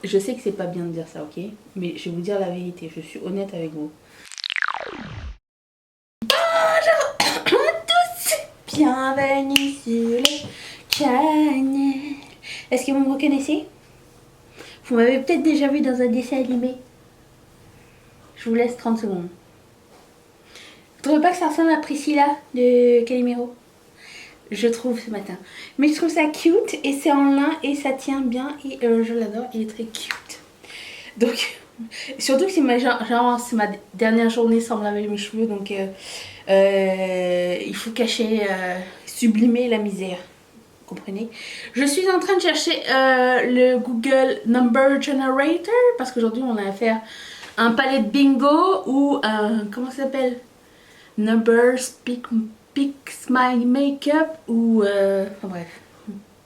Je sais que c'est pas bien de dire ça, ok? Mais je vais vous dire la vérité, je suis honnête avec vous. Bienvenue sur le channel. Est-ce que vous me reconnaissez? Vous m'avez peut-être déjà vu dans un dessin animé. Je vous laisse 30 secondes. Vous trouvez pas que ça ressemble à Priscilla de Calimero? Je trouve ce matin. Mais je trouve ça cute et c'est en lin et ça tient bien et je l'adore. Il est très cute. Donc, surtout que c'est c'est ma dernière journée sans me laver mes cheveux. Donc, il faut cacher, sublimer la misère. Vous comprenez? Je suis en train de chercher le Google Number Generator parce qu'aujourd'hui on a à faire un palette bingo ou un, comment ça s'appelle? Numbers Picks My Makeup ou enfin bref,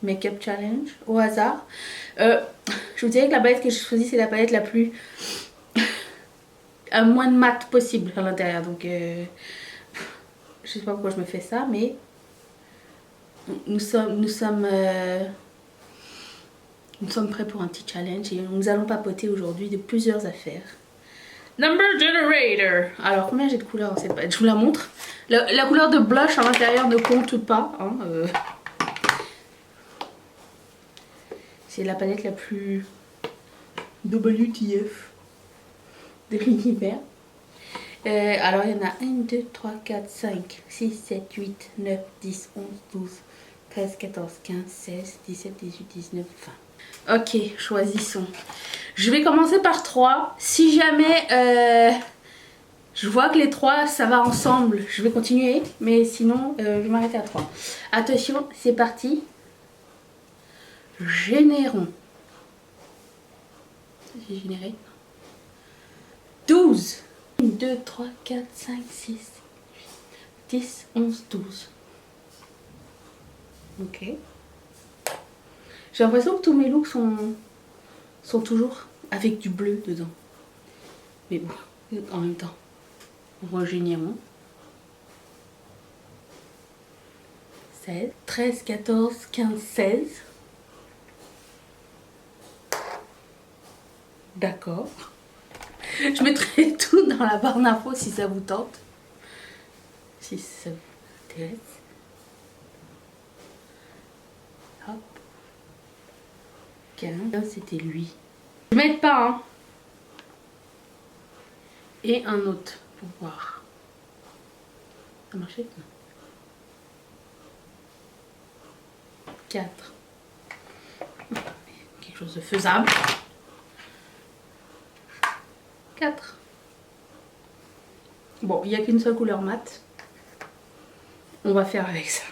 Makeup Challenge au hasard. Je vous dirais que la palette que j'ai choisie c'est la palette la plus à moins de mat possible à l'intérieur. Donc je sais pas pourquoi je me fais ça, mais nous sommes prêts pour un petit challenge et nous allons papoter aujourd'hui de plusieurs affaires. Number Generator. Alors combien j'ai de couleurs dans cette palette? Je vous la montre. La couleur de blush à l'intérieur ne compte pas. Hein, c'est la palette la plus WTF de l'univers. Alors il y en a 1, 2, 3, 4, 5, 6, 7, 8, 9, 10, 11, 12, 13, 14, 15, 16, 17, 18, 19, 20. Ok, choisissons. Je vais commencer par 3. Si jamais je vois que les 3 ça va ensemble, je vais continuer. Mais sinon, je vais m'arrêter à 3. Attention, c'est parti. Générons. J'ai généré 12. 1, 2, 3, 4, 5, 6, 10, 11, 12. Ok. J'ai l'impression que tous mes looks sont toujours avec du bleu dedans. Mais bon, en même temps, regénérons. 16, 13, 14, 15, 16. D'accord. Je mettrai tout dans la barre d'infos si ça vous tente. Si ça vous intéresse. Hop. 15, c'était lui. Je vais mettre pas, hein. Et un autre pour voir. Ça marchait? Non. 4. Quelque chose de faisable. 4. Bon, il n'y a qu'une seule couleur mat. On va faire avec ça.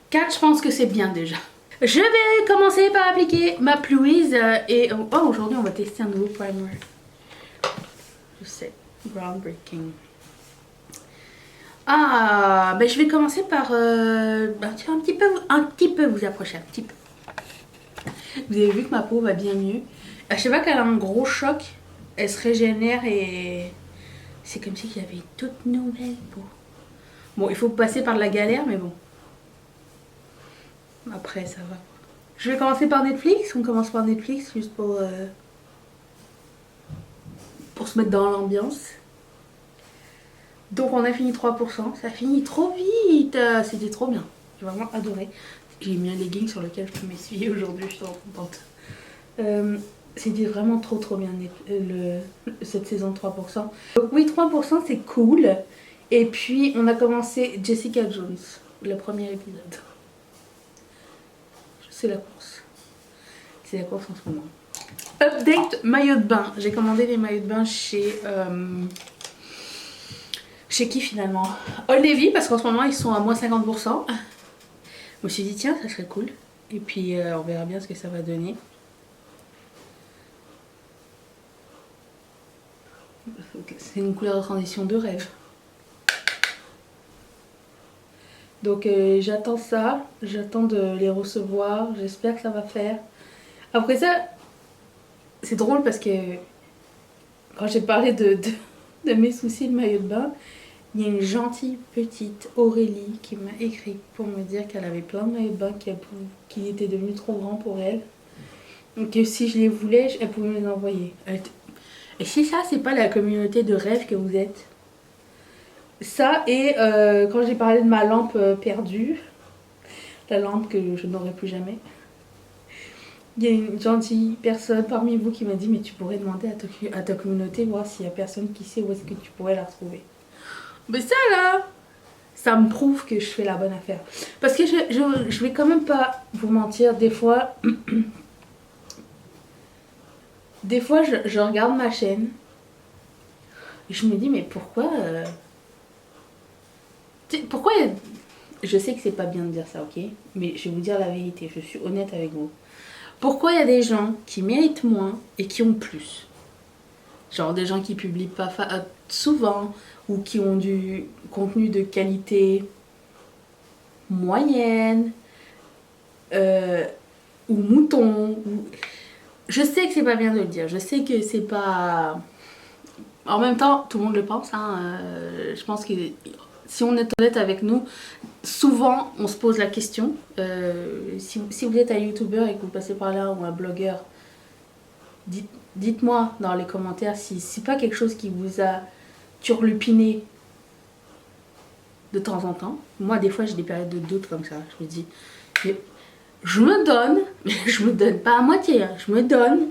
4, je pense que c'est bien déjà. Je vais commencer par appliquer ma Pluise et oh, aujourd'hui on va tester un nouveau primer. Je sais, groundbreaking. Ah, ben je vais commencer par tiens, un petit peu vous approcher, un petit peu. Vous avez vu que ma peau va bien mieux. Je sais pas qu'elle a un gros choc, elle se régénère et c'est comme si j'avais une toute nouvelle peau. Bon, il faut passer par de la galère, mais bon. Après, ça va. Je vais commencer par Netflix. On commence par Netflix juste pour se mettre dans l'ambiance. Donc on a fini 3%. Ça finit trop vite. C'était trop bien. J'ai vraiment adoré. J'ai mis un legging sur lequel je peux m'essuyer aujourd'hui. Je suis trop contente. C'était vraiment trop bien cette saison de 3%. Donc oui, 3% c'est cool. Et puis on a commencé Jessica Jones, le premier épisode. C'est la course. C'est la course en ce moment. Update maillot de bain. J'ai commandé les maillots de bain chez qui finalement? Old Navy, parce qu'en ce moment ils sont à moins 50%. Je me suis dit tiens, ça serait cool. Et puis on verra bien ce que ça va donner. C'est une couleur de transition de rêve. Donc j'attends ça, j'attends de les recevoir, j'espère que ça va faire. Après ça, c'est drôle parce que quand j'ai parlé de mes soucis de maillot de bain, il y a une gentille petite Aurélie qui m'a écrit pour me dire qu'elle avait plein de maillots de bain qui étaient devenus trop grands pour elle que si je les voulais, elle pouvait me les envoyer. Et si ça, c'est pas la communauté de rêve que vous êtes. Ça, et quand j'ai parlé de ma lampe perdue, la lampe que je n'aurai plus jamais, il y a une gentille personne parmi vous qui m'a dit mais tu pourrais demander à ta communauté, voir s'il y a personne qui sait où est-ce que tu pourrais la retrouver. Mais ça là, ça me prouve que je fais la bonne affaire. Parce que je vais quand même pas vous mentir, des fois, je regarde ma chaîne et je me dis mais pourquoi pourquoi je sais que c'est pas bien de dire ça, ok, mais je vais vous dire la vérité, je suis honnête avec vous. Pourquoi il y a des gens qui méritent moins et qui ont plus? Genre des gens qui publient pas souvent ou qui ont du contenu de qualité moyenne ou mouton. Je sais que c'est pas bien de le dire, je sais que c'est pas... En même temps, tout le monde le pense, hein. Je pense que si on est honnête avec nous, souvent on se pose la question. Si vous êtes un youtubeur et que vous passez par là ou un blogueur, dites-moi dans les commentaires si c'est pas quelque chose qui vous a turlupiné de temps en temps. Moi, des fois, j'ai des périodes de doute comme ça. Je me dis, je me donne, mais je me donne pas à moitié, hein. Je me donne.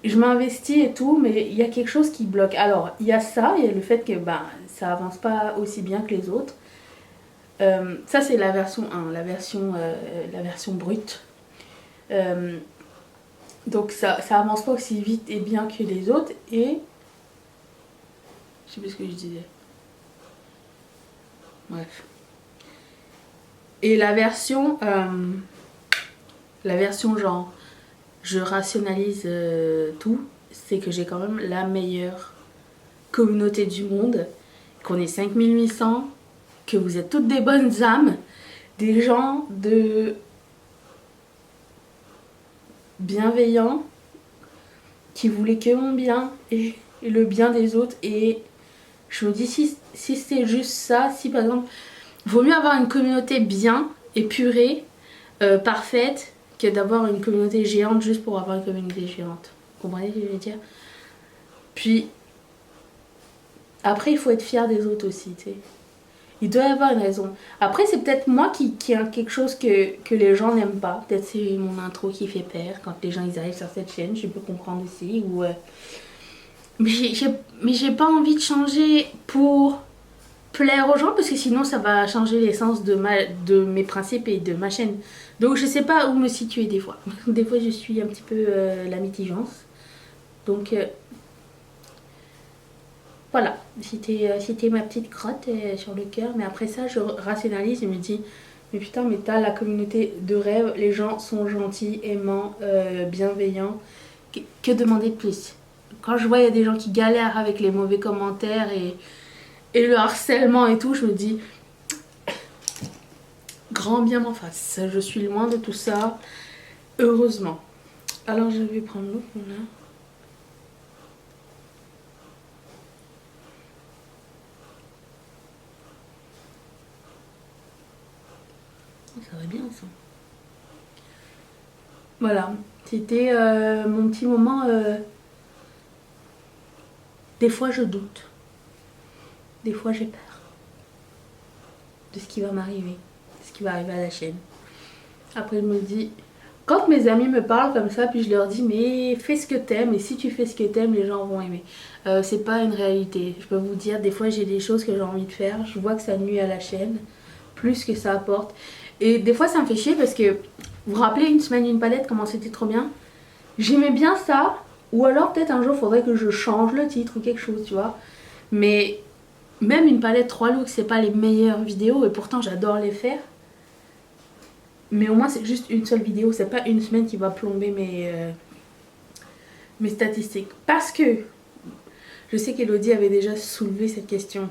Je m'investis et tout, mais il y a quelque chose qui bloque. Alors, il y a ça, il y a le fait que ça avance pas aussi bien que les autres. Ça, c'est la version 1, la version brute. Donc, ça avance pas aussi vite et bien que les autres. Et... je sais plus ce que je disais. Bref. Et la version genre... je rationalise tout, c'est que j'ai quand même la meilleure communauté du monde, qu'on est 5800, que vous êtes toutes des bonnes âmes, des gens bienveillants, qui voulaient que mon bien et le bien des autres. Et je me dis, si c'est juste ça, si par exemple, vaut mieux avoir une communauté bien, épurée, parfaite, que d'avoir une communauté géante juste pour avoir une communauté géante. Vous comprenez ce que je veux dire? Puis, après, il faut être fier des autres aussi, tu sais. Il doit y avoir une raison. Après, c'est peut-être moi qui a quelque chose que les gens n'aiment pas. Peut-être c'est mon intro qui fait peur quand les gens ils arrivent sur cette chaîne, je peux comprendre aussi. Ou, mais j'ai pas envie de changer pour plaire aux gens parce que sinon ça va changer l'essence de mes principes et de ma chaîne. Donc je sais pas où me situer des fois. Des fois je suis un petit peu la mitigence. Donc voilà, c'était ma petite crotte sur le cœur. Mais après ça je rationalise et me dis mais putain mais t'as la communauté de rêve, les gens sont gentils, aimants, bienveillants. Que demander de plus? Quand je vois il y a des gens qui galèrent avec les mauvais commentaires et le harcèlement et tout, je me dis grand bien m'en face. Je suis loin de tout ça, heureusement. Alors je vais prendre l'autre là. Ça va bien ça. Voilà, c'était mon petit moment. Des fois je doute. Des fois j'ai peur de ce qui va m'arriver, de ce qui va arriver à la chaîne. Après je me dis, quand mes amis me parlent comme ça, puis je leur dis mais fais ce que t'aimes, et si tu fais ce que t'aimes, les gens vont aimer. C'est pas une réalité. Je peux vous dire, des fois j'ai des choses que j'ai envie de faire, je vois que ça nuit à la chaîne, plus que ça apporte. Et des fois ça me fait chier parce que, vous vous rappelez une semaine une palette, comment c'était trop bien? J'aimais bien ça, ou alors peut-être un jour faudrait que je change le titre ou quelque chose, tu vois. Mais même une palette 3 looks, c'est pas les meilleures vidéos, et pourtant j'adore les faire. Mais au moins c'est juste une seule vidéo, c'est pas une semaine qui va plomber mes statistiques. Parce que je sais qu'Elodie avait déjà soulevé cette question.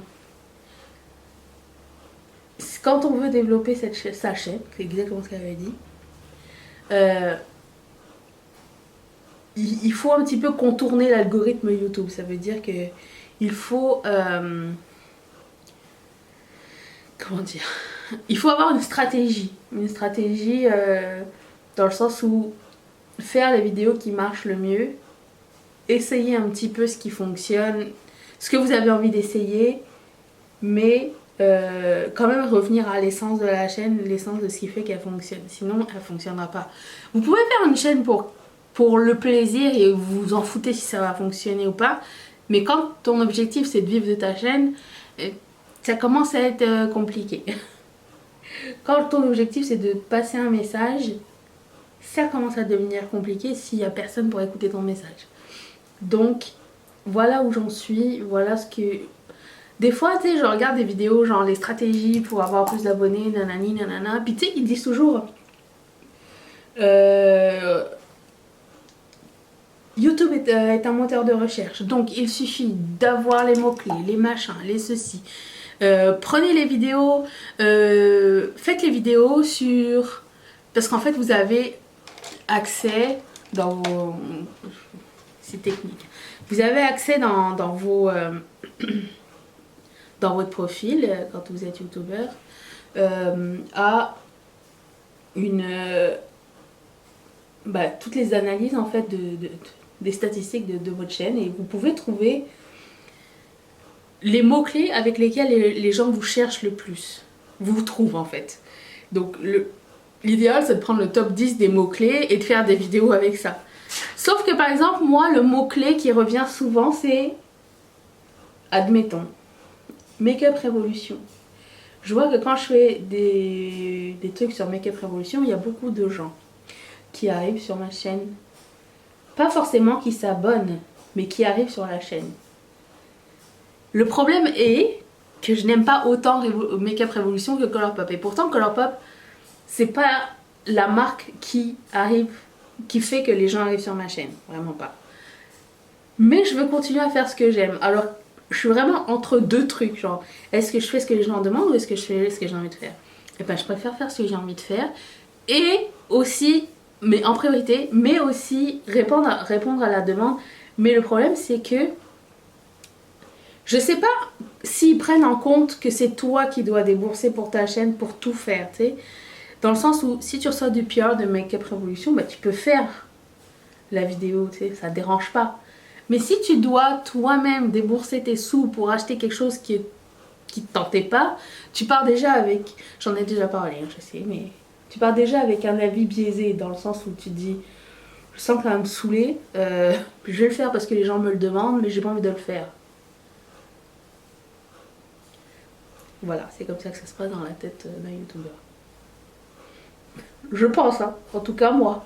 Quand on veut développer sa chaîne, c'est exactement ce qu'elle avait dit, il faut un petit peu contourner l'algorithme YouTube. Ça veut dire que il faut... comment dire? Il faut avoir une stratégie. Une stratégie Dans le sens où faire les vidéos qui marchent le mieux, essayer un petit peu ce qui fonctionne, ce que vous avez envie d'essayer, mais quand même revenir à l'essence de la chaîne, l'essence de ce qui fait qu'elle fonctionne. Sinon, elle ne fonctionnera pas. Vous pouvez faire une chaîne pour le plaisir et vous vous en foutez si ça va fonctionner ou pas. Mais quand ton objectif c'est de vivre de ta chaîne, ça commence à être compliqué. Quand ton objectif c'est de passer un message, ça commence à devenir compliqué s'il n'y a personne pour écouter ton message. Donc voilà où j'en suis, voilà ce que... Des fois, tu sais, je regarde des vidéos genre les stratégies pour avoir plus d'abonnés, nanani, nanana. Puis tu sais, ils disent toujours YouTube est un moteur de recherche. Donc il suffit d'avoir les mots-clés, les machins, les ceci. Prenez les vidéos, faites les vidéos sur... Parce qu'en fait, vous avez accès dans vos... C'est technique. Vous avez accès dans vos... dans votre profil, quand vous êtes youtubeur, à une... toutes les analyses en fait des statistiques de votre chaîne, et vous pouvez trouver les mots-clés avec lesquels les gens vous cherchent le plus. Vous trouvent en fait. Donc l'idéal c'est de prendre le top 10 des mots-clés et de faire des vidéos avec ça. Sauf que par exemple, moi le mot-clé qui revient souvent c'est, admettons, Make-up Révolution. Je vois que quand je fais des trucs sur Make-up Révolution, il y a beaucoup de gens qui arrivent sur ma chaîne. Pas forcément qui s'abonnent, mais qui arrivent sur la chaîne. Le problème est que je n'aime pas autant Make-up Révolution que Colourpop. Et pourtant Colourpop, c'est pas la marque qui fait que les gens arrivent sur ma chaîne. Vraiment pas. Mais je veux continuer à faire ce que j'aime. Alors, je suis vraiment entre deux trucs, genre, est-ce que je fais ce que les gens demandent ou est-ce que je fais ce que j'ai envie de faire? Et ben, je préfère faire ce que j'ai envie de faire, et aussi, mais en priorité, mais aussi répondre à la demande. Mais le problème, c'est que je sais pas s'ils prennent en compte que c'est toi qui dois débourser pour ta chaîne pour tout faire, tu sais. Dans le sens où, si tu reçois du PR de Make-up Révolution, bah, tu peux faire la vidéo, tu sais, ça dérange pas. Mais si tu dois toi-même débourser tes sous pour acheter quelque chose qui te tentait pas, tu pars déjà avec... J'en ai déjà parlé, je sais, mais... Tu pars déjà avec un avis biaisé, dans le sens où tu te dis... Je sens que ça va me saouler, je vais le faire parce que les gens me le demandent, mais j'ai pas envie de le faire. Voilà, c'est comme ça que ça se passe dans la tête d'un youtubeur. Je pense, hein. En tout cas moi.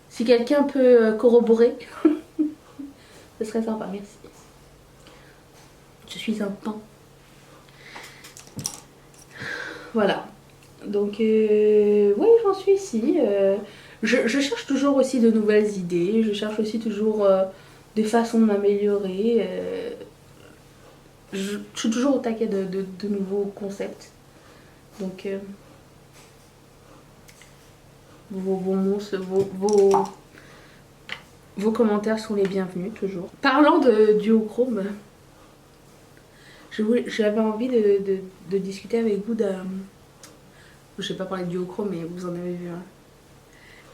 Si quelqu'un peut corroborer... Ce serait sympa, merci. Je suis un pain. Voilà. Donc, oui, j'en suis ici. Je cherche toujours aussi de nouvelles idées. Je cherche aussi toujours des façons de m'améliorer. Je suis toujours au taquet de nouveaux concepts. Donc, vos commentaires sont les bienvenus, toujours. Parlant de duochrome, j'avais envie de discuter avec vous d'un... Je vais pas parler de duochrome, mais vous en avez vu un.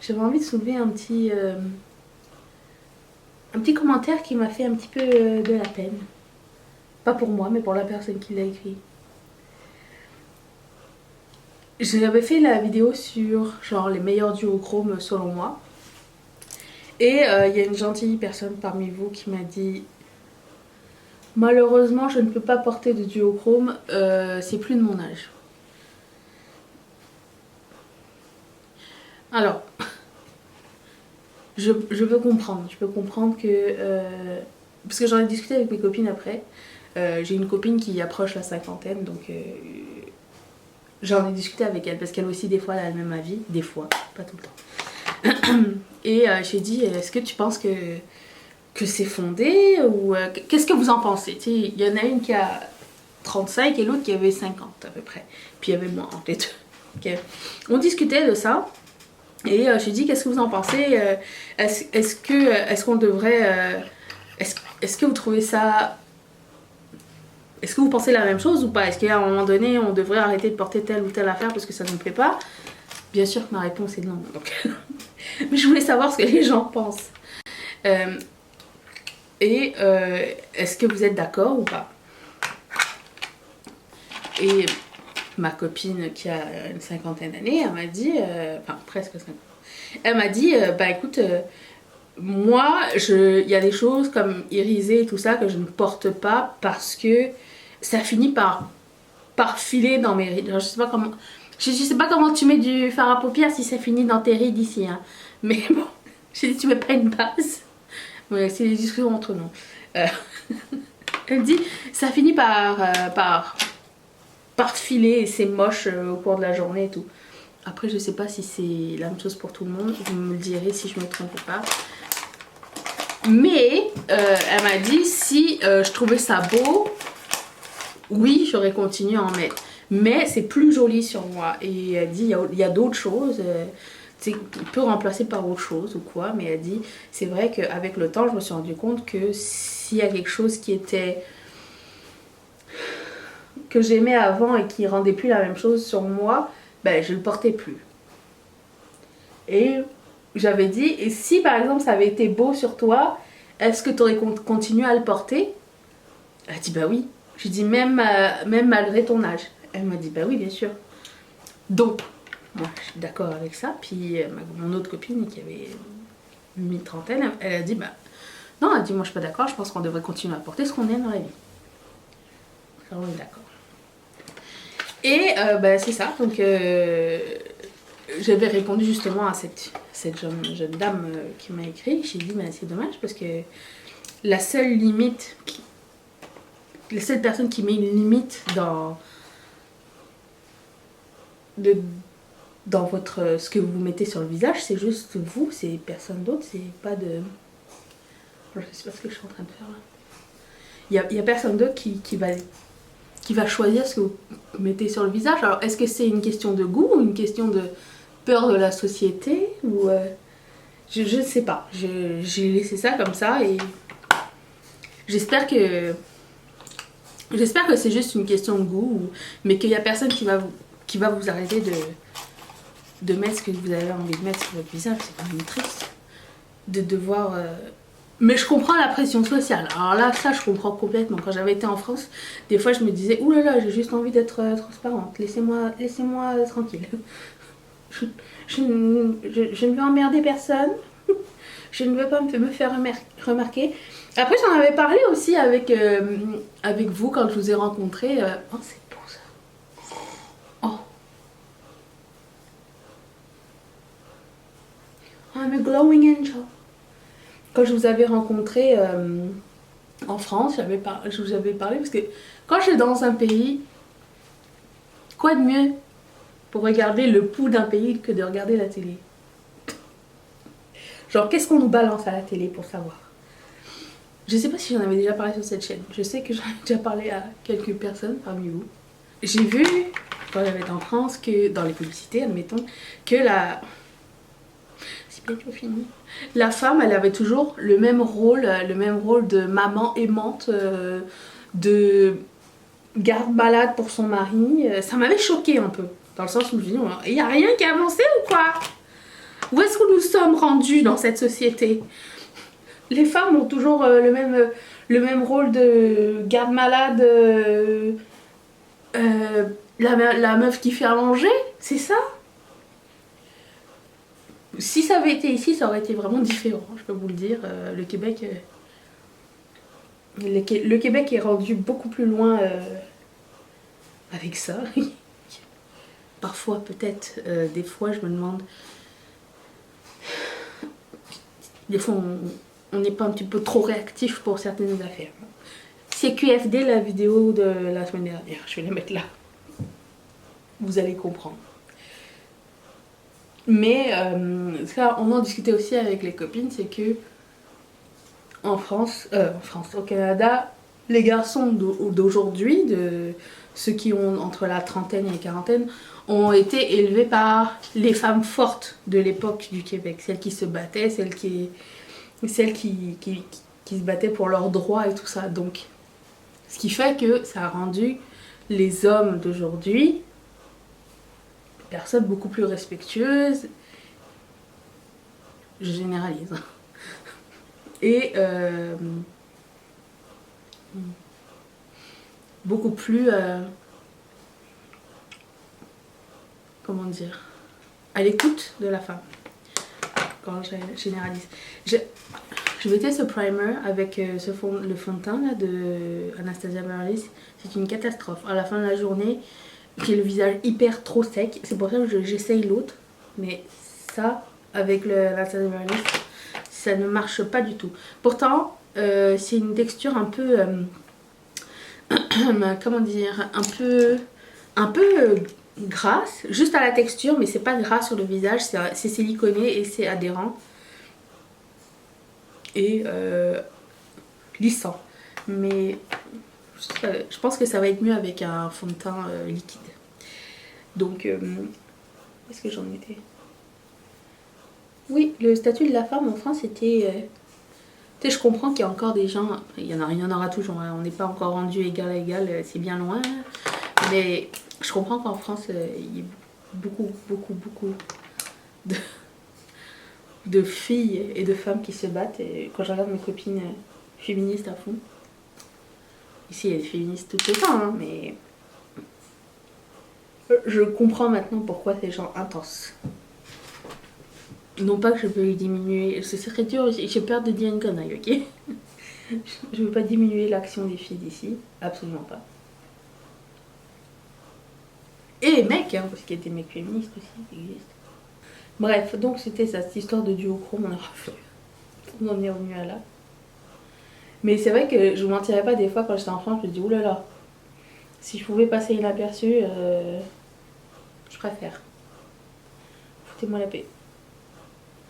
J'avais envie de soulever un petit commentaire qui m'a fait un petit peu de la peine. Pas pour moi, mais pour la personne qui l'a écrit. J'avais fait la vidéo sur genre les meilleurs duochromes selon moi. Et il y a une gentille personne parmi vous qui m'a dit: malheureusement je ne peux pas porter de duochrome, c'est plus de mon âge. Alors, je peux comprendre que... parce que j'en ai discuté avec mes copines après. J'ai une copine qui approche la cinquantaine, donc j'en ai discuté avec elle, parce qu'elle aussi des fois elle a le même avis, des fois, pas tout le temps. Et j'ai dit: est-ce que tu penses que c'est fondé, ou qu'est-ce que vous en pensez? Il y en a une qui a 35 et l'autre qui avait 50 à peu près, puis il y avait moi entre les deux. Okay. On discutait de ça. Et j'ai dit: qu'est-ce que vous en pensez? Est-ce qu'on devrait... est-ce que vous trouvez ça... Est-ce que vous pensez la même chose ou pas? Est-ce qu'à un moment donné, on devrait arrêter de porter telle ou telle affaire parce que ça ne nous plaît pas? Bien sûr que ma réponse est non. Donc mais je voulais savoir ce que les gens pensent. Est-ce que vous êtes d'accord ou pas? Et ma copine qui a une cinquantaine d'années, elle m'a dit, enfin presque 50, elle m'a dit, bah écoute, moi, il y a des choses comme iriser et tout ça que je ne porte pas parce que ça finit par filer dans mes rides. Je sais pas comment tu mets du fard à paupières si ça finit dans tes rides ici, hein. Mais bon, j'ai dit tu mets pas une base. Ouais, c'est des discussions entre nous. Elle dit ça finit par filer et c'est moche au cours de la journée et tout. Après, je sais pas si c'est la même chose pour tout le monde. Vous me le direz si je me trompe ou pas. Mais elle m'a dit si je trouvais ça beau, oui, j'aurais continué à en mettre. Mais c'est plus joli sur moi. Et elle dit il y a d'autres choses. Tu peux remplacer par autre chose ou quoi. Mais elle dit c'est vrai qu'avec le temps, je me suis rendu compte que s'il y a quelque chose qui était que j'aimais avant et qui rendait plus la même chose sur moi, ben je le portais plus. Et j'avais dit, et si par exemple ça avait été beau sur toi, est-ce que tu aurais continué à le porter? Elle a dit bah oui. J'ai dit même malgré ton âge. Elle m'a dit bah oui bien sûr. Donc, moi je suis d'accord avec ça. Puis mon autre copine qui avait mi-trentaine, elle a dit bah non, elle a dit moi je suis pas d'accord, je pense qu'on devrait continuer à porter ce qu'on aime dans la vie. Alors on est d'accord. Et bah, c'est ça, donc j'avais répondu justement à cette jeune dame qui m'a écrit. J'ai dit, mais c'est dommage parce que la seule limite, la seule personne qui met une limite dans ce que vous mettez sur le visage, c'est juste vous, c'est personne d'autre, c'est pas de... Je sais pas ce que je suis en train de faire là. Il y a personne d'autre qui va choisir ce que vous mettez sur le visage. Alors, est-ce que c'est une question de goût ou une question de peur de la société ou je ne sais pas. J'ai laissé ça comme ça et j'espère que c'est juste une question de goût, mais qu'il n'y a personne qui va vous arrêter de mettre ce que vous avez envie de mettre sur votre visage. C'est quand même triste de devoir... Mais je comprends la pression sociale. Alors là, ça, je comprends complètement. Quand j'avais été en France, des fois, je me disais, ouh là là, j'ai juste envie d'être transparente. Laissez-moi tranquille. Je ne veux emmerder personne. Je ne veux pas me faire remarquer. Après, j'en avais parlé aussi avec vous quand je vous ai rencontré. Oh, c'est beau ça. Oh. I'm a glowing angel. Quand je vous avais rencontré en France, je vous avais parlé parce que quand je suis dans un pays, quoi de mieux pour regarder le pouls d'un pays que de regarder la télé? Genre, qu'est-ce qu'on nous balance à la télé pour savoir? Je sais pas si j'en avais déjà parlé sur cette chaîne. Je sais que j'en ai déjà parlé à quelques personnes parmi vous. J'ai vu, quand j'avais été en France, que dans les publicités, admettons, que c'est bientôt fini. La femme, elle avait toujours le même rôle de maman aimante, de garde-malade pour son mari. Ça m'avait choquée un peu, dans le sens où je me dis, il n'y a rien qui a avancé ou quoi? Où est-ce que nous sommes rendus dans cette société? Les femmes ont toujours le même rôle de garde-malade, la meuf qui fait à manger, c'est ça? Si ça avait été ici, ça aurait été vraiment différent, je peux vous le dire. Le Québec est rendu beaucoup plus loin avec ça. Parfois, peut-être, des fois, je me demande... Des fois, on n'est pas un petit peu trop réactif pour certaines affaires. C'est QFD, la vidéo de la semaine dernière. Je vais la mettre là. Vous allez comprendre. Mais ça, on en discutait aussi avec les copines, c'est que en France, au Canada, les garçons d'aujourd'hui, de ceux qui ont entre la trentaine et la quarantaine, ont été élevés par les femmes fortes de l'époque du Québec, celles qui se battaient, celles qui se battaient pour leurs droits et tout ça. Donc, ce qui fait que ça a rendu les hommes d'aujourd'hui personne beaucoup plus respectueuse. Je généralise. Et beaucoup plus... comment dire, à l'écoute de la femme, quand je généralise. Je mettais ce primer avec le fond de teint là, de Anastasia Beverly. C'est une catastrophe. À la fin de la journée, j'ai le visage hyper trop sec. C'est pour ça que j'essaye l'autre. Mais ça, avec l'Anastasia Beverly, ça ne marche pas du tout. Pourtant, c'est une texture un peu... comment dire, un peu grasse, juste à la texture, mais c'est pas gras sur le visage, c'est siliconé et c'est adhérent et lissant. Mais je pense que ça va être mieux avec un fond de teint liquide. Donc, est-ce que j'en étais? Oui, le statut de la femme en France était... Tu sais, je comprends qu'il y a encore des gens, il y en aura toujours, hein, on n'est pas encore rendu égal à égal, c'est bien loin. Mais je comprends qu'en France, il y a beaucoup de filles et de femmes qui se battent. Et quand je regarde mes copines féministes à fond, ici il y a des féministes tout le temps, hein, mais je comprends maintenant pourquoi ces gens intenses. Non pas que je veux diminuer, ce serait dur, j'ai peur de dire une connerie, ok? Je veux pas diminuer l'action des filles d'ici, absolument pas. Et les mecs, hein, parce qu'il y a des mecs féministes aussi qui existent. Bref, donc c'était ça, cette histoire de duochrome, on aura fait. On en est revenu à là. Mais c'est vrai que je vous mentirais pas, des fois quand j'étais enfant, je me dis oulala, si je pouvais passer inaperçu, je préfère. Foutez-moi la paix.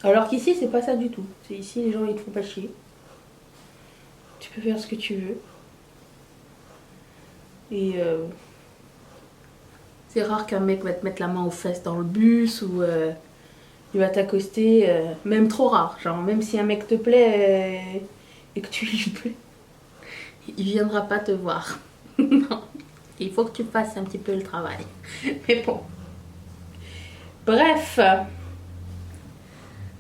Alors qu'ici, c'est pas ça du tout. C'est ici, les gens ils te font pas chier. Tu peux faire ce que tu veux. Et c'est rare qu'un mec va te mettre la main aux fesses dans le bus ou il va t'accoster. Même trop rare. Genre, même si un mec te plaît et que tu lui plais, il viendra pas te voir. Non. Il faut que tu fasses un petit peu le travail. Mais bon. Bref.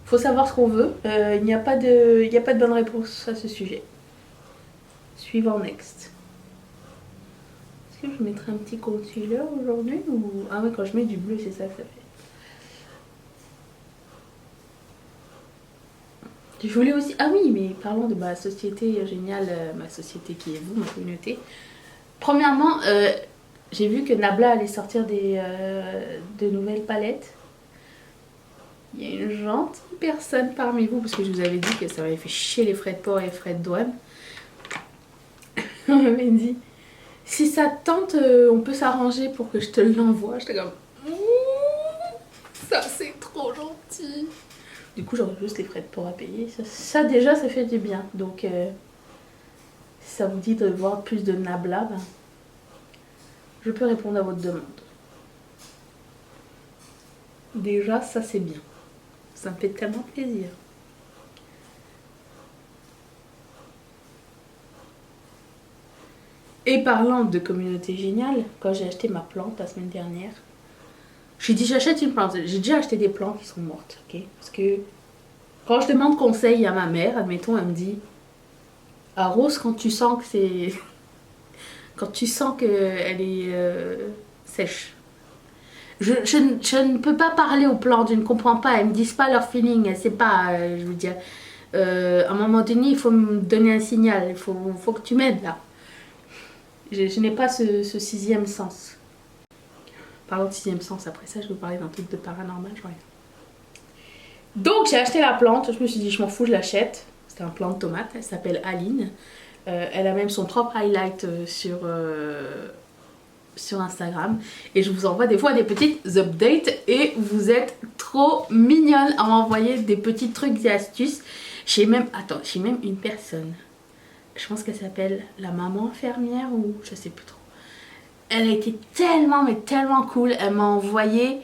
Faut savoir ce qu'on veut. Il n'y a pas de bonne réponse à ce sujet. Suivant next. Est-ce que je mettrai un petit concealer aujourd'hui ou... Ah ouais, quand je mets du bleu, c'est ça que ça fait. Je voulais aussi... Ah oui, mais parlons de ma société géniale, ma société qui est vous, ma communauté. Premièrement, j'ai vu que Nabla allait sortir de nouvelles palettes. Il y a une gentille personne parmi vous, parce que je vous avais dit que ça m'avait fait chier les frais de port et les frais de douane. On m'avait dit, si ça te tente, on peut s'arranger pour que je te l'envoie. J'étais comme, ça c'est trop gentil. Du coup, j'aurais juste les frais de port à payer. Ça déjà, ça fait du bien. Donc, si ça vous dit de voir plus de Nabla, ben, je peux répondre à votre demande. Déjà, ça c'est bien. Ça me fait tellement plaisir. Et parlant de communauté géniale, quand j'ai acheté ma plante la semaine dernière, j'ai dit j'achète une plante. J'ai déjà acheté des plantes qui sont mortes, ok? Parce que quand je demande conseil à ma mère, admettons, elle me dit arrose quand tu sens que c'est... quand tu sens qu'elle est sèche. Je ne peux pas parler aux plantes, je ne comprends pas, elles me disent pas leur feeling, elles ne savent pas, je veux dire. À un moment donné, il faut me donner un signal, il faut que tu m'aides là. Je n'ai pas ce sixième sens. Parlons de sixième sens, après ça je vais vous parler d'un truc de paranormal, je reviens. Donc j'ai acheté la plante, je me suis dit je m'en fous, je l'achète. C'était un plant de tomate, elle s'appelle Aline. Elle a même son propre highlight sur Instagram. Et je vous envoie des fois des petites updates et vous êtes trop mignonnes à m'envoyer des petits trucs et astuces. J'ai même une personne. Je pense qu'elle s'appelle la maman infirmière ou je sais plus trop. Elle a été tellement mais tellement cool. Elle m'a envoyé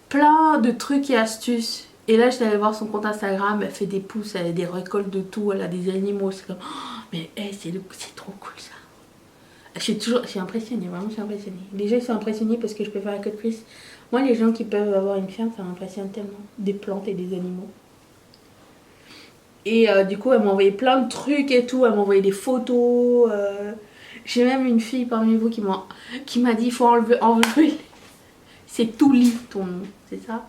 plein de trucs et astuces. Et là, j'étais allée voir son compte Instagram. Elle fait des pouces, elle a des récoltes de tout. Elle a des animaux. C'est comme... Oh, mais hey, c'est trop cool ça. Je suis impressionnée, vraiment je suis impressionnée. Les gens ils sont impressionnés parce que je peux faire un cut crease Moi, les gens qui peuvent avoir une ferme, ça m'impressionne tellement. Des plantes et des animaux. Et du coup, elle m'a envoyé plein de trucs et tout. Elle m'a envoyé des photos. J'ai même une fille parmi vous qui m'a dit il faut enlever. C'est Touli ton nom, c'est ça?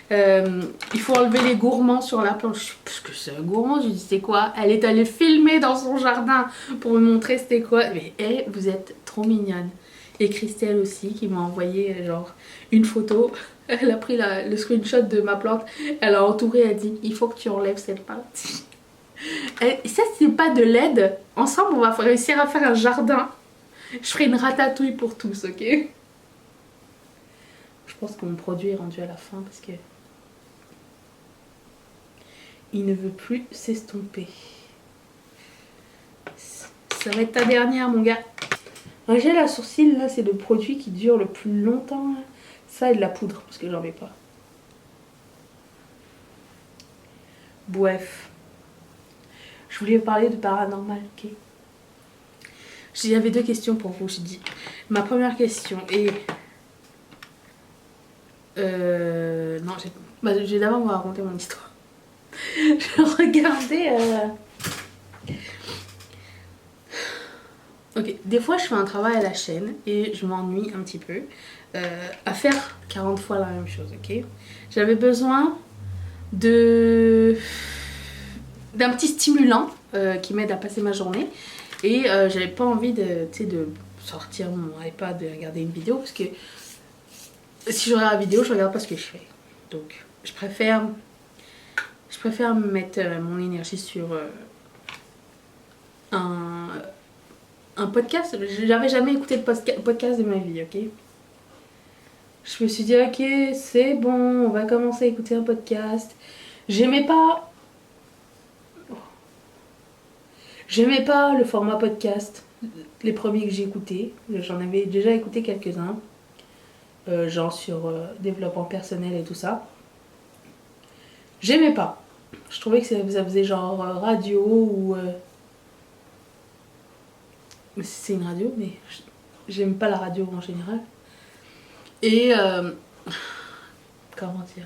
Il faut enlever les gourmands sur la planche. Je sais plus ce que c'est un gourmand. Je lui dis c'est quoi? Elle est allée filmer dans son jardin pour me montrer c'était quoi. Mais hey, vous êtes trop mignonne. Et Christelle aussi qui m'a envoyé genre une photo. Elle a pris le screenshot de ma plante. Elle a entouré, elle a dit il faut que tu enlèves cette partie. Et ça c'est pas de l'aide. Ensemble on va réussir à faire un jardin. Je ferai une ratatouille pour tous, ok? Je pense que mon produit est rendu à la fin parce que il ne veut plus s'estomper. Ça va être ta dernière mon gars. Un gel à sourcils là c'est le produit qui dure le plus longtemps. Ça et de la poudre parce que j'en ai pas. Bref. Je voulais parler de paranormal, ok? J'avais 2 questions pour vous, j'ai dit. Ma première question est... Non, j'ai d'abord vous raconter mon histoire. Je regardais... Ok, des fois je fais un travail à la chaîne et je m'ennuie un petit peu à faire 40 fois la même chose, ok? J'avais besoin d'un petit stimulant qui m'aide à passer ma journée et j'avais pas envie de sortir mon iPad et regarder une vidéo parce que si je regarde la vidéo je regarde pas ce que je fais, donc je préfère mettre mon énergie sur un podcast. J'avais jamais écouté de podcast de ma vie, ok? Je me suis dit ok c'est bon, on va commencer à écouter un podcast. J'aimais pas le format podcast, les premiers que j'ai écoutés. J'en avais déjà écouté quelques-uns, genre sur développement personnel et tout ça. J'aimais pas. Je trouvais que ça faisait genre radio ou... C'est une radio, mais j'aime pas la radio en général. Et... comment dire?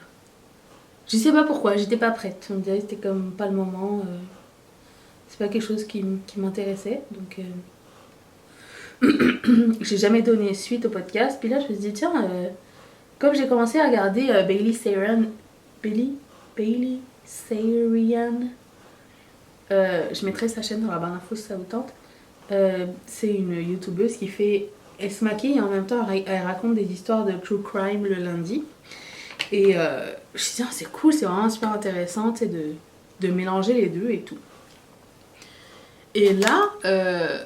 Je sais pas pourquoi, j'étais pas prête. On me dirait que c'était comme pas le moment. C'est pas quelque chose qui m'intéressait. Donc... j'ai jamais donné suite au podcast. Puis là, je me suis dit, tiens, comme j'ai commencé à regarder Bailey Sarian... Bailey Sarian... je mettrai sa chaîne dans la barre d'infos si ça vous tente. C'est une youtubeuse qui fait... Elle se maquille et en même temps elle raconte des histoires de true crime le lundi. Et je me suis dit, ah, c'est cool, c'est vraiment super intéressant de mélanger les deux et tout. Et là, je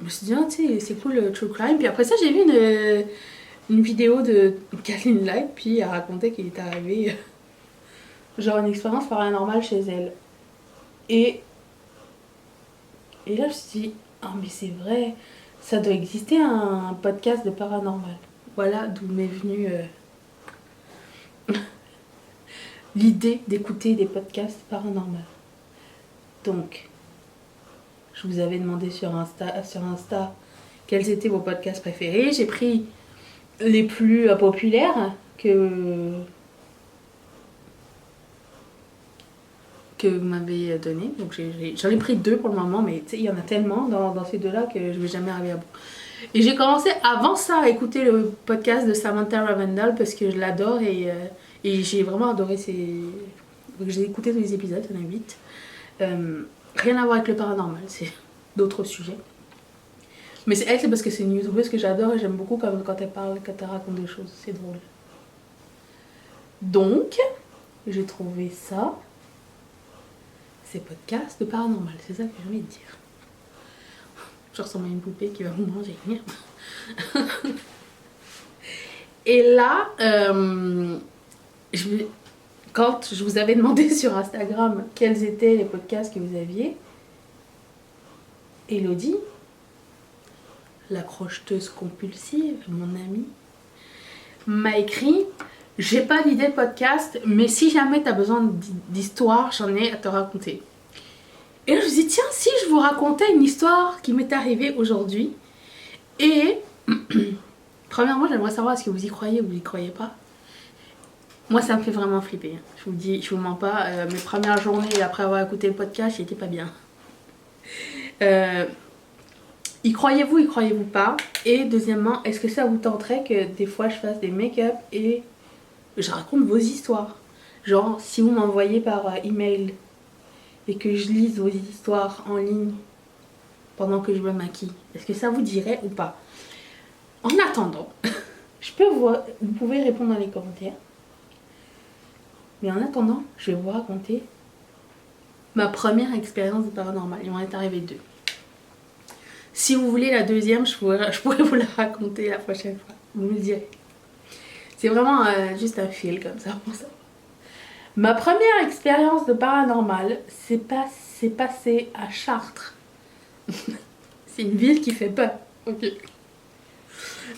me suis dit, ah, c'est cool le true crime. Puis après ça, j'ai vu une vidéo de Kathleen Light, puis elle racontait qu'il est arrivé genre une expérience paranormale chez elle. Et là, je me suis dit, ah, mais c'est vrai, ça doit exister un podcast de paranormal. Voilà d'où m'est venue l'idée d'écouter des podcasts paranormaux. Donc, je vous avais demandé sur Insta quels étaient vos podcasts préférés. J'ai pris les plus populaires que vous m'avez donné. Donc j'en ai pris 2 pour le moment, mais il y en a tellement dans ces 2-là que je vais jamais arriver à bout. Et j'ai commencé avant ça à écouter le podcast de Samantha Ravendal parce que je l'adore et j'ai vraiment adoré j'ai écouté tous les épisodes, il y en a 8. Rien à voir avec le paranormal, c'est d'autres sujets. Mais c'est parce que c'est une youtubeuse que j'adore et j'aime beaucoup quand elle parle, quand elle raconte des choses, c'est drôle. Donc, j'ai trouvé ça, ces podcasts de paranormal, c'est ça que j'ai envie de dire. Je ressemble à une poupée qui va vous manger. Et là, quand je vous avais demandé sur Instagram quels étaient les podcasts que vous aviez, Elodie, la crocheteuse compulsive, mon amie, m'a écrit « J'ai pas d'idée de podcast, mais si jamais tu as besoin d'histoire, j'en ai à te raconter. » Et là, je me suis dit, tiens, si je vous racontais une histoire qui m'est arrivée aujourd'hui. Et Premièrement, j'aimerais savoir est-ce que vous y croyez ou vous y croyez pas. Moi, ça me fait vraiment flipper. Je vous dis, je vous mens pas. Mes premières journées après avoir écouté le podcast, j'étais pas bien. Y croyez-vous pas? Et deuxièmement, est-ce que ça vous tenterait que des fois je fasse des make-up et je raconte vos histoires? Genre, si vous m'envoyez par email et que je lise vos histoires en ligne pendant que je me maquille, est-ce que ça vous dirait ou pas? En attendant, vous pouvez répondre dans les commentaires. Mais en attendant, je vais vous raconter ma première expérience de paranormal. Il m'en est arrivé 2. Si vous voulez la deuxième, je pourrais vous la raconter la prochaine fois. Vous me le direz. C'est vraiment juste un fil comme ça pour ça. Ma première expérience de paranormal s'est passée à Chartres. C'est une ville qui fait peur. Ok.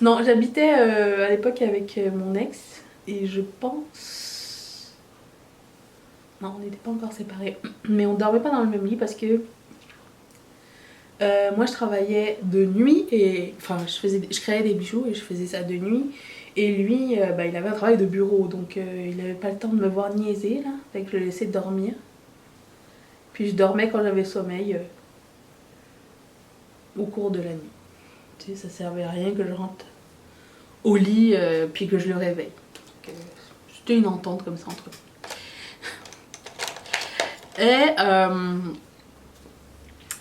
Non, j'habitais à l'époque avec mon ex et je pense... Non, on n'était pas encore séparés. Mais on dormait pas dans le même lit parce que moi je travaillais de nuit et... Enfin, je créais des bijoux et je faisais ça de nuit. Et lui, il avait un travail de bureau, donc il n'avait pas le temps de me voir niaiser là. Fait que je le laissais dormir. Puis je dormais quand j'avais sommeil au cours de la nuit. Tu sais, ça servait à rien que je rentre au lit puis que je le réveille. C'était une entente comme ça entre eux.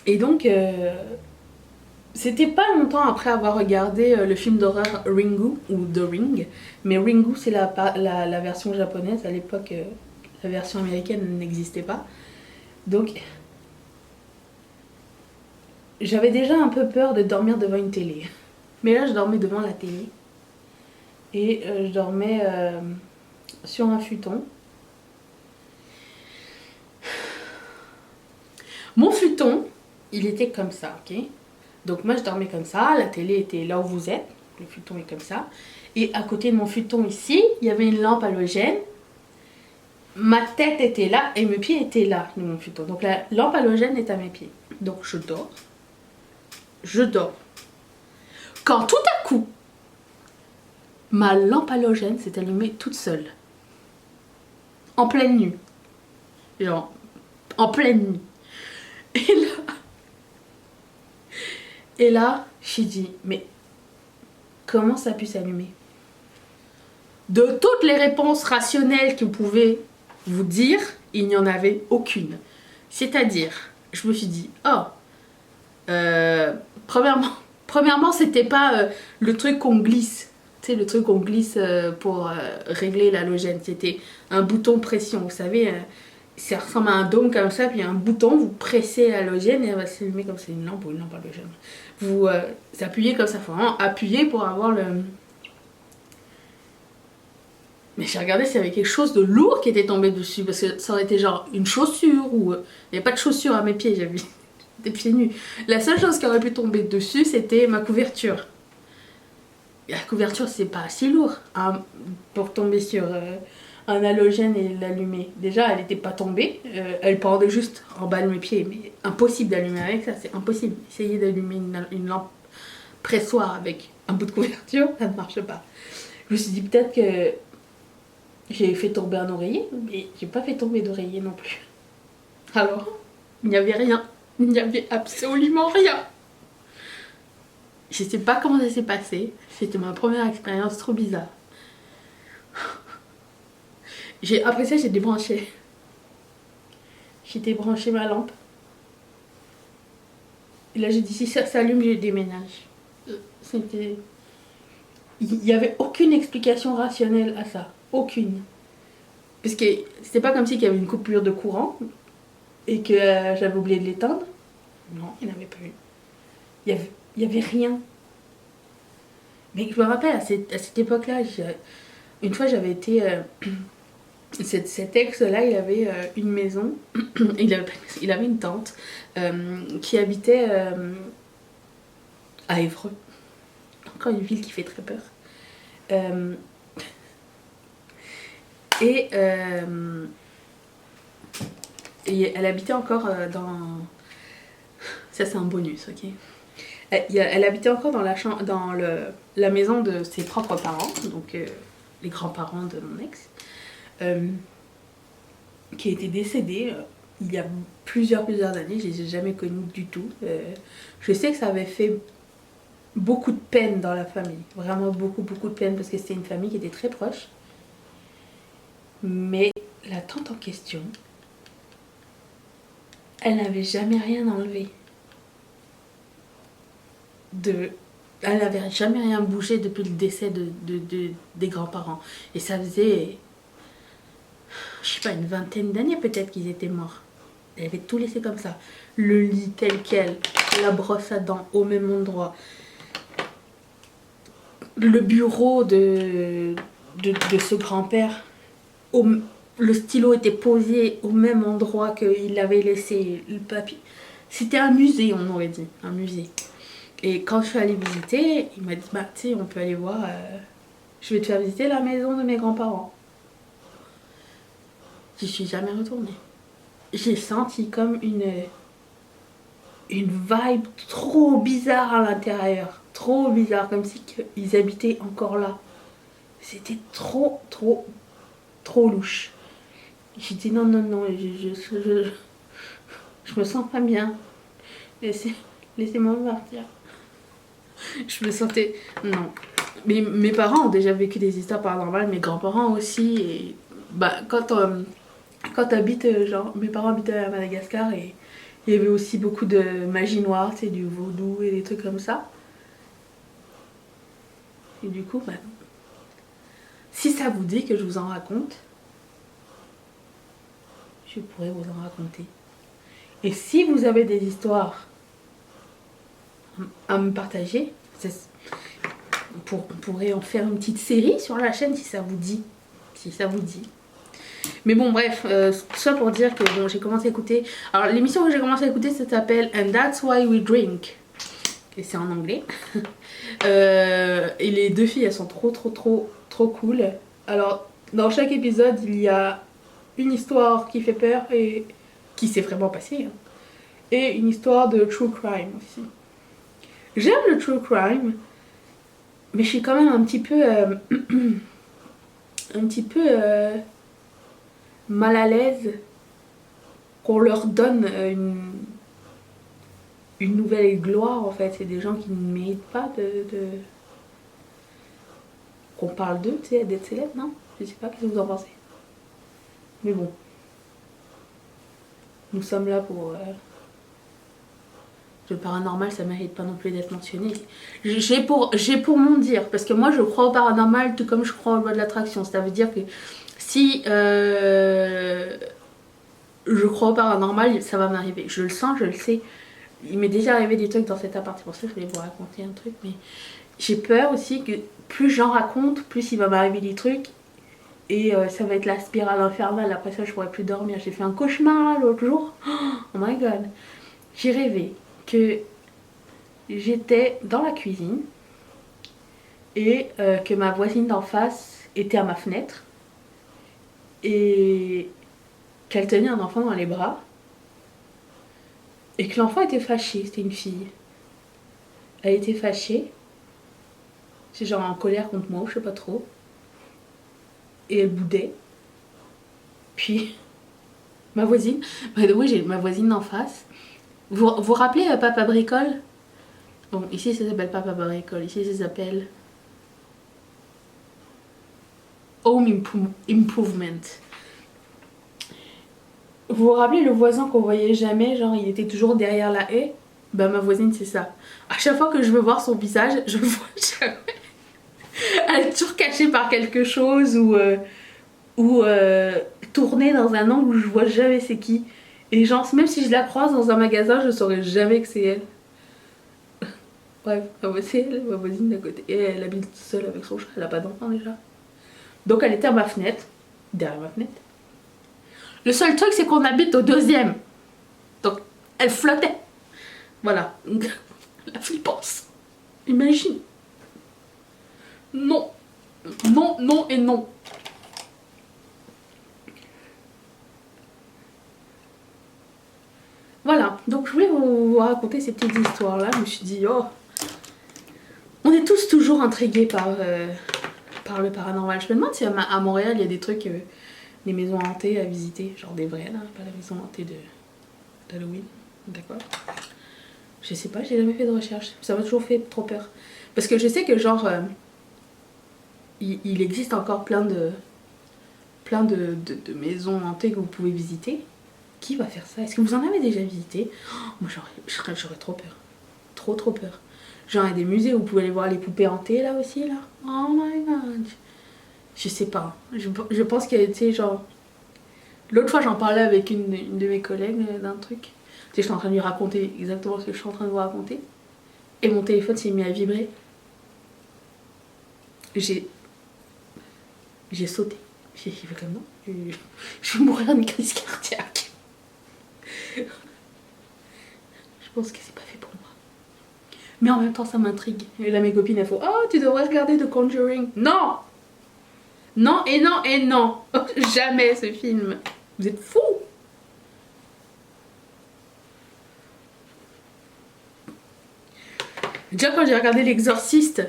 Et donc, c'était pas longtemps après avoir regardé le film d'horreur Ringu, ou The Ring. Mais Ringu, c'est la version japonaise. À l'époque, la version américaine n'existait pas. Donc, j'avais déjà un peu peur de dormir devant une télé. Mais là, je dormais devant la télé. Et je dormais sur un futon. Mon futon, il était comme ça, ok? Donc moi je dormais comme ça, la télé était là où vous êtes, le futon est comme ça. Et à côté de mon futon ici, il y avait une lampe halogène. Ma tête était là et mes pieds étaient là de mon futon. Donc la lampe halogène est à mes pieds. Donc je dors. Je dors. Quand tout à coup, ma lampe halogène s'est allumée toute seule. En pleine nuit. Genre, en pleine nuit. Et là, j'ai dit, mais comment ça a pu s'allumer? De toutes les réponses rationnelles que vous pouvez vous dire, il n'y en avait aucune. C'est-à-dire, je me suis dit, premièrement c'était pas le truc qu'on glisse. Tu sais, le truc qu'on glisse pour régler l'halogène. C'était un bouton pression, vous savez... ça ressemble à un dôme comme ça, puis il y a un bouton, vous pressez l'halogène et elle va s'allumer comme c'est une lampe ou une lampe halogène. Vous appuyez comme ça, il faut vraiment appuyer pour avoir le... Mais j'ai regardé s'il y avait quelque chose de lourd qui était tombé dessus, parce que ça aurait été genre une chaussure, ou... il n'y avait pas de chaussure à mes pieds, j'avais des pieds nus. La seule chose qui aurait pu tomber dessus, c'était ma couverture. Et la couverture, c'est pas si lourd hein, pour tomber sur... un halogène et l'allumer. Déjà, elle n'était pas tombée, elle pendait juste en bas de mes pieds, mais impossible d'allumer avec ça, c'est impossible. Essayez d'allumer une lampe pressoir avec un bout de couverture, ça ne marche pas. Je me suis dit peut-être que j'ai fait tomber un oreiller, mais j'ai pas fait tomber d'oreiller non plus. Alors, il n'y avait rien, il n'y avait absolument rien. Je sais pas comment ça s'est passé, c'était ma première expérience trop bizarre. Après ça, j'ai débranché. J'ai débranché ma lampe. Et là, j'ai dit, si ça s'allume, je déménage. C'était... Il n'y avait aucune explication rationnelle à ça. Aucune. Parce que c'était pas comme si il y avait une coupure de courant et que j'avais oublié de l'éteindre. Non, il n'y en avait pas eu. Il y avait rien. Mais je me rappelle, à cette époque-là, une fois, j'avais été... cet ex-là, il avait une maison, il avait une tante qui habitait à Évreux. Encore une ville qui fait très peur. Et elle habitait encore dans... Ça, c'est un bonus, ok. Elle habitait encore dans la maison de ses propres parents, donc les grands-parents de mon ex, qui étaient décédés il y a plusieurs années. Je les ai jamais connus du tout. Je sais que ça avait fait beaucoup de peine dans la famille, vraiment beaucoup de peine, parce que c'était une famille qui était très proche. Mais la tante en question, elle n'avait jamais rien enlevé. Elle n'avait jamais rien bougé depuis le décès des grands-parents. Et ça faisait, je sais pas, une vingtaine d'années peut-être qu'ils étaient morts. Elle avait tout laissé comme ça. Le lit tel quel, la brosse à dents au même endroit, le bureau de ce grand-père, le stylo était posé au même endroit qu'il avait laissé le papier. C'était un musée, on aurait dit, un musée. Et quand je suis allée visiter, il m'a dit, bah tu sais, on peut aller voir, je vais te faire visiter la maison de mes grands-parents. J'y suis jamais retournée. J'ai senti comme une vibe trop bizarre à l'intérieur. Trop bizarre, comme si ils habitaient encore là. C'était trop louche. J'ai dit non, je me sens pas bien. Laissez-moi partir. Je me sentais... Non. Mais mes parents ont déjà vécu des histoires paranormales, mes grands-parents aussi. Et bah, quand t'habites, genre, mes parents habitaient à Madagascar et il y avait aussi beaucoup de magie noire, tu sais, du vaudou et des trucs comme ça. Et du coup, bah, si ça vous dit que je vous en raconte, je pourrais vous en raconter. Et si vous avez des histoires à me partager, on pourrait en faire une petite série sur la chaîne si ça vous dit. Si ça vous dit. Mais bon, bref, tout ça pour dire que bon, j'ai commencé à écouter. Alors, l'émission que j'ai commencé à écouter, ça s'appelle And That's Why We Drink. Et c'est en anglais. Et les deux filles, elles sont trop cool. Alors, dans chaque épisode, il y a une histoire qui fait peur et qui s'est vraiment passée. Hein. Et une histoire de true crime aussi. J'aime le true crime, mais je suis quand même un petit peu mal à l'aise qu'on leur donne une nouvelle gloire en fait. C'est des gens qui ne méritent pas qu'on parle d'eux, tu sais, d'être célèbres, non? Je sais pas, qu'est-ce que vous en pensez? Mais bon, nous sommes là pour... Le paranormal, ça mérite pas non plus d'être mentionné. J'ai pour mon dire, parce que moi je crois au paranormal tout comme je crois aux lois de l'attraction. Ça veut dire que si je crois au paranormal, ça va m'arriver. Je le sens, je le sais. Il m'est déjà arrivé des trucs dans cet appart. C'est pour ça que je voulais vous raconter un truc. Mais j'ai peur aussi que plus j'en raconte, plus il va m'arriver des trucs. Et ça va être la spirale infernale. Après ça, je pourrais plus dormir. J'ai fait un cauchemar l'autre jour. Oh my god. J'ai rêvé que j'étais dans la cuisine et que ma voisine d'en face était à ma fenêtre et qu'elle tenait un enfant dans les bras et que l'enfant était fâché, c'était une fille. Elle était fâchée, c'est genre en colère contre moi, je sais pas trop, et elle boudait. Puis ma voisine, oui j'ai ma voisine d'en face. Vous vous rappelez Papa Bricole? Bon, ici ça s'appelle pas Papa Bricole, ici ça s'appelle Home Improvement. Vous vous rappelez le voisin qu'on voyait jamais, genre il était toujours derrière la haie? Bah ma voisine c'est ça. À chaque fois que je veux voir son visage, je le vois jamais. Elle est toujours cachée par quelque chose ou tournée dans un angle où je vois jamais c'est qui. Et genre même si je la croise dans un magasin, je saurais jamais que c'est elle. Bref, c'est elle, ma voisine d'à côté. Et elle habite seule avec son chat, elle a pas d'enfant déjà. Donc elle était à ma fenêtre, derrière ma fenêtre. Le seul truc c'est qu'on habite au deuxième. Donc elle flottait. Voilà. La flippance. Imagine. Non. Non, non et non. Voilà, donc je voulais vous raconter ces petites histoires-là. Je me suis dit, oh, on est tous toujours intrigués par le paranormal. Je me demande si à Montréal, il y a des trucs, des maisons hantées à visiter. Genre des vraies, là, pas la maison hantée d'Halloween. D'accord. Je sais pas, j'ai jamais fait de recherche. Ça m'a toujours fait trop peur. Parce que je sais que genre, il existe encore plein de maisons hantées que vous pouvez visiter. Qui va faire ça? Est-ce que vous en avez déjà visité? Oh, moi j'aurais trop peur. Trop peur. Genre il y a des musées où vous pouvez aller voir les poupées hantées là aussi là. Oh my god. Je sais pas. Je pense qu'il y a été genre... L'autre fois j'en parlais avec une de mes collègues d'un truc. Tu sais, j'étais en train de lui raconter exactement ce que je suis en train de vous raconter. Et mon téléphone s'est mis à vibrer. J'ai sauté. J'ai fait comme non. Je vais mourir d'une crise cardiaque. Je pense que c'est pas fait pour moi. Mais en même temps ça m'intrigue. Et là mes copines elles font oh tu devrais regarder The Conjuring. Non. Non et non et non. Jamais ce film. Vous êtes fous. Déjà quand j'ai regardé L'Exorciste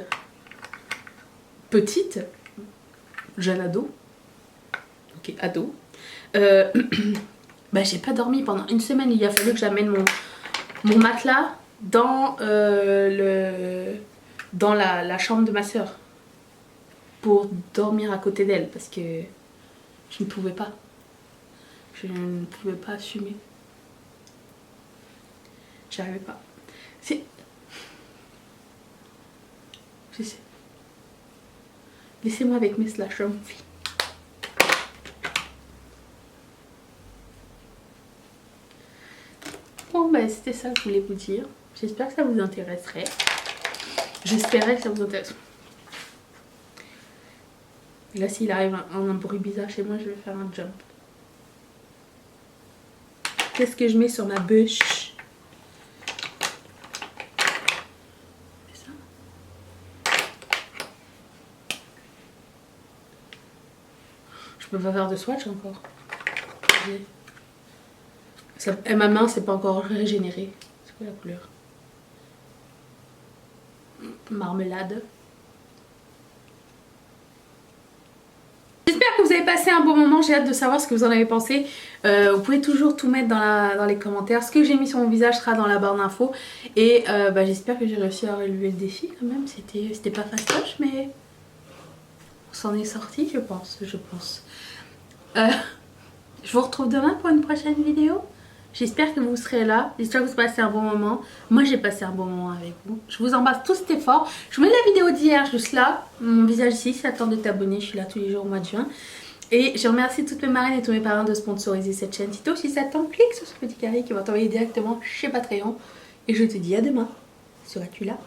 petite, jeune ado, ok ado, bah j'ai pas dormi pendant une semaine. Il a fallu que j'amène mon matelas dans, dans la chambre de ma soeur pour dormir à côté d'elle parce que je ne pouvais pas. Je ne pouvais pas assumer. J'arrivais pas. C'est... Je sais. Laissez-moi avec mes slashers, mon fille. Bon bah c'était ça que je voulais vous dire. J'espère que ça vous intéresserait. J'espérais que ça vous intéresse. Et là s'il arrive un bruit bizarre chez moi, je vais faire un jump. Qu'est-ce que je mets sur ma bûche? C'est ça. Je peux pas faire de swatch encore. Et ma main c'est pas encore régénérée. C'est quoi la couleur? Marmelade. J'espère que vous avez passé un bon moment, j'ai hâte de savoir ce que vous en avez pensé. Vous pouvez toujours tout mettre dans les commentaires. Ce que j'ai mis sur mon visage sera dans la barre d'infos. Et bah, j'espère que j'ai réussi à relever le défi quand même. C'était pas fastoche mais on s'en est sorti je pense. Je vous retrouve demain pour une prochaine vidéo. J'espère que vous serez là. J'espère que vous passez un bon moment. Moi j'ai passé un bon moment avec vous. Je vous embrasse tous, c'était fort. Je vous mets la vidéo d'hier juste là. Mon visage ici, si t'attends de t'abonner. Je suis là tous les jours au mois de juin. Et je remercie toutes mes marraines et tous mes parrains de sponsoriser cette chaîne. Si toi aussi ça t'en clique sur ce petit carré qui va t'envoyer directement chez Patreon. Et je te dis à demain. Seras-tu là?